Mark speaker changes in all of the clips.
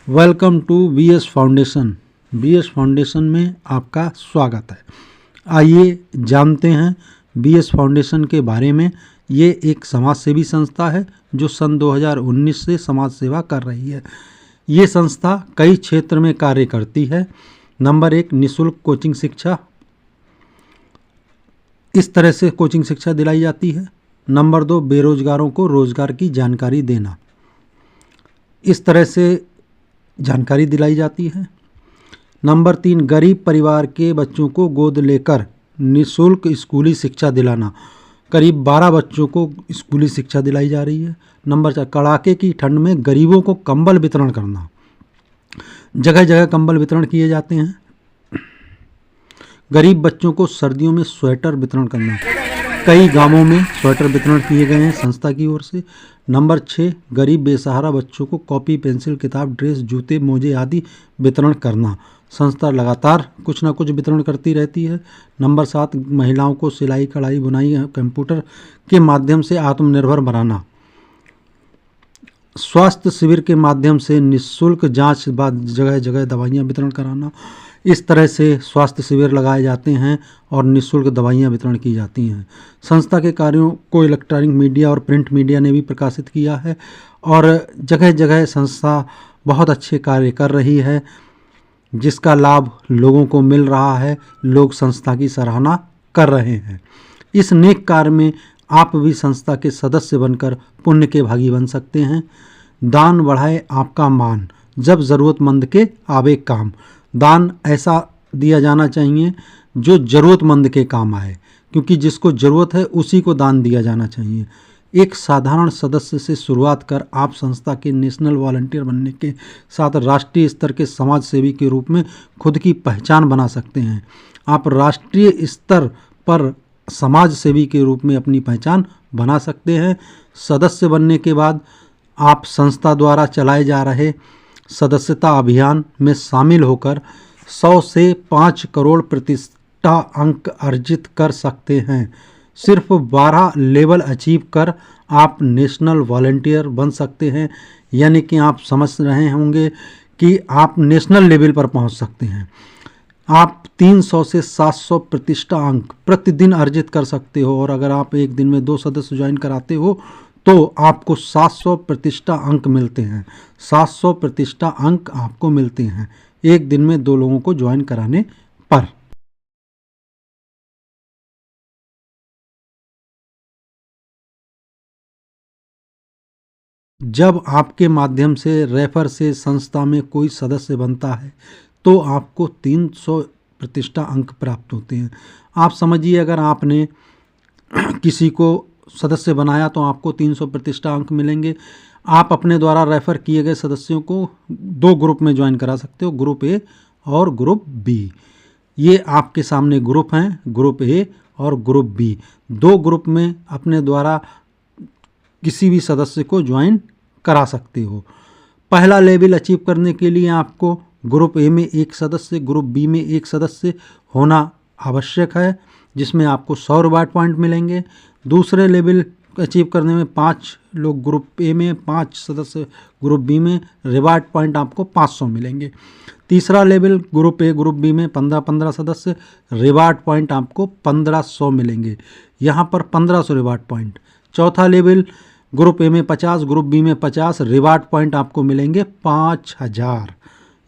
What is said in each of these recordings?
Speaker 1: Welcome to BS foundation. BS foundation में आपका स्वागत है। आइए जानते हैं बीएस फाउंडेशन के बारे में। ये एक समाज सेवी संस्था है जो सन 2019 से समाज सेवा कर रही है। ये संस्था कई क्षेत्र में कार्य करती है। नंबर 1, निःशुल्क कोचिंग शिक्षा, इस तरह से कोचिंग शिक्षा दिलाई जाती है। नंबर 2, बेरोजगारों को रोजगार की जानकारी देना, इस तरह से जानकारी दिलाई जाती है। नंबर 3, गरीब परिवार के बच्चों को गोद लेकर निःशुल्क स्कूली शिक्षा दिलाना, करीब 12 बच्चों को स्कूली शिक्षा दिलाई जा रही है। नंबर 4, कड़ाके की ठंड में गरीबों को कंबल वितरण करना, जगह जगह कंबल वितरण किए जाते हैं। गरीब बच्चों को सर्दियों में स्वेटर वितरण करना, कई गांवों में स्वेटर वितरण किए गए हैं संस्था की ओर से। नंबर 6, गरीब बेसहारा बच्चों को कॉपी, पेंसिल, किताब, ड्रेस, जूते, मोजे आदि वितरण करना। संस्था लगातार कुछ ना कुछ वितरण करती रहती है। नंबर 7, महिलाओं को सिलाई, कढ़ाई, बुनाई, कंप्यूटर के माध्यम से आत्मनिर्भर बनाना। स्वास्थ्य शिविर के माध्यम से निःशुल्क जांच बाद जगह जगह दवाइयाँ वितरण कराना। इस तरह से स्वास्थ्य शिविर लगाए जाते हैं और निःशुल्क दवाइयाँ वितरण की जाती हैं। संस्था के कार्यों को इलेक्ट्रॉनिक मीडिया और प्रिंट मीडिया ने भी प्रकाशित किया है और जगह जगह संस्था बहुत अच्छे कार्य कर रही है, जिसका लाभ लोगों को मिल रहा है। लोग संस्था की सराहना कर रहे हैं। इस नेक कार्य में आप भी संस्था के सदस्य बनकर पुण्य के भागी बन सकते हैं। दान बढ़ाए आपका मान, जब ज़रूरतमंद के आवे काम। दान ऐसा दिया जाना चाहिए जो ज़रूरतमंद के काम आए, क्योंकि जिसको ज़रूरत है उसी को दान दिया जाना चाहिए। एक साधारण सदस्य से शुरुआत कर आप संस्था के नेशनल वॉलंटियर बनने के साथ राष्ट्रीय स्तर के समाज सेवी के रूप में खुद की पहचान बना सकते हैं। आप राष्ट्रीय स्तर पर समाज सेवी के रूप में अपनी पहचान बना सकते हैं। सदस्य बनने के बाद आप संस्था द्वारा चलाए जा रहे सदस्यता अभियान में शामिल होकर 100 से 5 करोड़ प्रतिष्ठा अंक अर्जित कर सकते हैं। सिर्फ 12 लेवल अचीव कर आप नेशनल वॉलंटियर बन सकते हैं, यानी कि आप समझ रहे होंगे कि आप नेशनल लेवल पर पहुंच सकते हैं। आप 300 से 700 प्रतिष्ठा अंक प्रतिदिन अर्जित कर सकते हो, और अगर आप एक दिन में 2 सदस्य ज्वाइन कराते हो तो आपको 700 प्रतिष्ठा अंक मिलते हैं। 700 प्रतिष्ठा अंक आपको मिलते हैं एक दिन में 2 लोगों को ज्वाइन कराने पर। जब आपके माध्यम से रेफर से संस्था में कोई सदस्य बनता है तो आपको 300 प्रतिष्ठा अंक प्राप्त होते हैं। आप समझिए, अगर आपने किसी को सदस्य बनाया तो आपको 300 प्रतिष्ठा अंक मिलेंगे। आप अपने द्वारा रेफर किए गए सदस्यों को 2 ग्रुप में ज्वाइन करा सकते हो, ग्रुप ए और ग्रुप बी। ये आपके सामने ग्रुप हैं, ग्रुप ए और ग्रुप बी। 2 ग्रुप में अपने द्वारा किसी भी सदस्य को ज्वाइन करा सकते हो। पहला लेवल अचीव करने के लिए आपको ग्रुप ए में 1 सदस्य, ग्रुप बी में 1 सदस्य होना आवश्यक है, जिसमें आपको 100 रिवार्ड पॉइंट मिलेंगे। दूसरे लेवल अचीव करने में 5 लोग ग्रुप ए में, 5 सदस्य ग्रुप बी में, रिवार्ड पॉइंट आपको 500 मिलेंगे। तीसरा level group A group B में 15-15 सदस्य, रिवार्ड पॉइंट आपको 1500 मिलेंगे। यहाँ पर 1500 रिवार्ड पॉइंट। चौथा लेवल ग्रुप ए में 50, ग्रुप बी में 50, रिवार्ड पॉइंट आपको मिलेंगे 5000।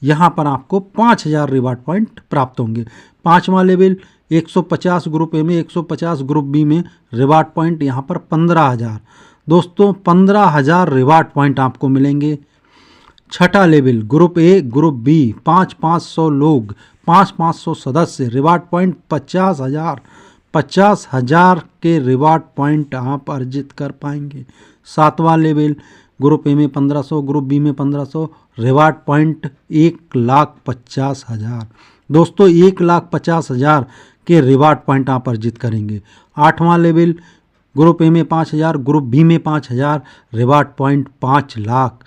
Speaker 1: यहाँ पर आपको 5000 रिवार्ड पॉइंट प्राप्त होंगे। 5वां लेवल 150, ग्रुप ए में 150, ग्रुप बी में, रिवार्ड पॉइंट यहाँ पर 15000। दोस्तों 15000 रिवार्ड पॉइंट आपको मिलेंगे। छठा level group A group B 500 लोग, 500 सदस्य, रिवार्ड पॉइंट 50000। 50000 के रिवार्ड पॉइंट आप अर्जित कर पाएंगे। 7वां लेवल ग्रुप ए में 1500, ग्रुप बी में 1500, रिवार्ड पॉइंट 1,50,000। दोस्तों 1,50,000 के रिवार्ड पॉइंट आप अर्जित करेंगे। 8वां लेवल ग्रुप ए में 5000, ग्रुप बी में 5000, रिवार्ड पॉइंट 5 लाख।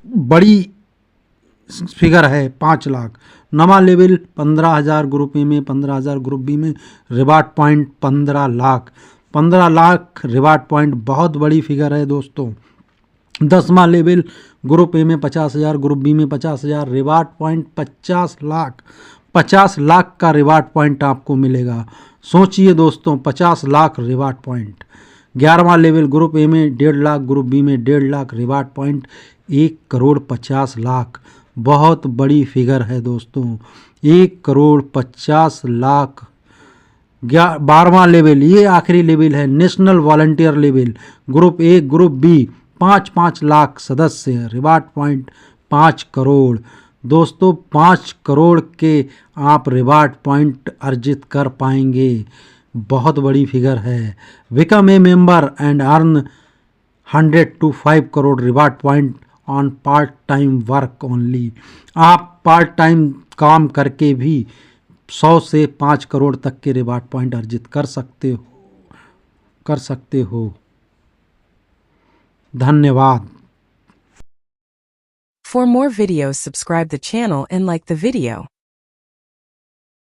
Speaker 1: बड़ी फिगर है 5 लाख। 9वां लेवल 15,000, ग्रुप ए में 15,000, ग्रुप बी में, reward point 15 lakh. 15 lakh reward point बहुत बड़ी फिगर है दोस्तों। 10वां लेवल ग्रुप ए में 50,000, ग्रुप बी में 50,000, रिवार्ड पॉइंट 50 लाख, 50 लाख का रिवार्ड पॉइंट आपको मिलेगा। सोचिए दोस्तों, 50 लाख रिवार्ड पॉइंट। 11वां लेवल ग्रुप ए में 1.5 लाख, ग्रुप बी में 1.5 लाख, रिवार्ड पॉइंट 1 करोड़ 50 लाख। बहुत बड़ी फिगर है दोस्तों, 1 करोड़ 50 लाख। 12वां लेवल, ये आखिरी लेवल है, national volunteer level, group A group B 5-5 lakh सदस्य, रिवार्ड पॉइंट 5 करोड़। दोस्तों 5 करोड़ के आप रिवार्ड पॉइंट अर्जित कर पाएंगे, बहुत बड़ी फिगर है। Become a member and earn 100 to 5 crore reward point on part time work only. आप पार्ट टाइम काम करके भी 100 से 5 करोड़ तक के रिवार्ड पॉइंट अर्जित कर सकते हो। धन्यवाद।
Speaker 2: For more videos, subscribe the channel and like the video.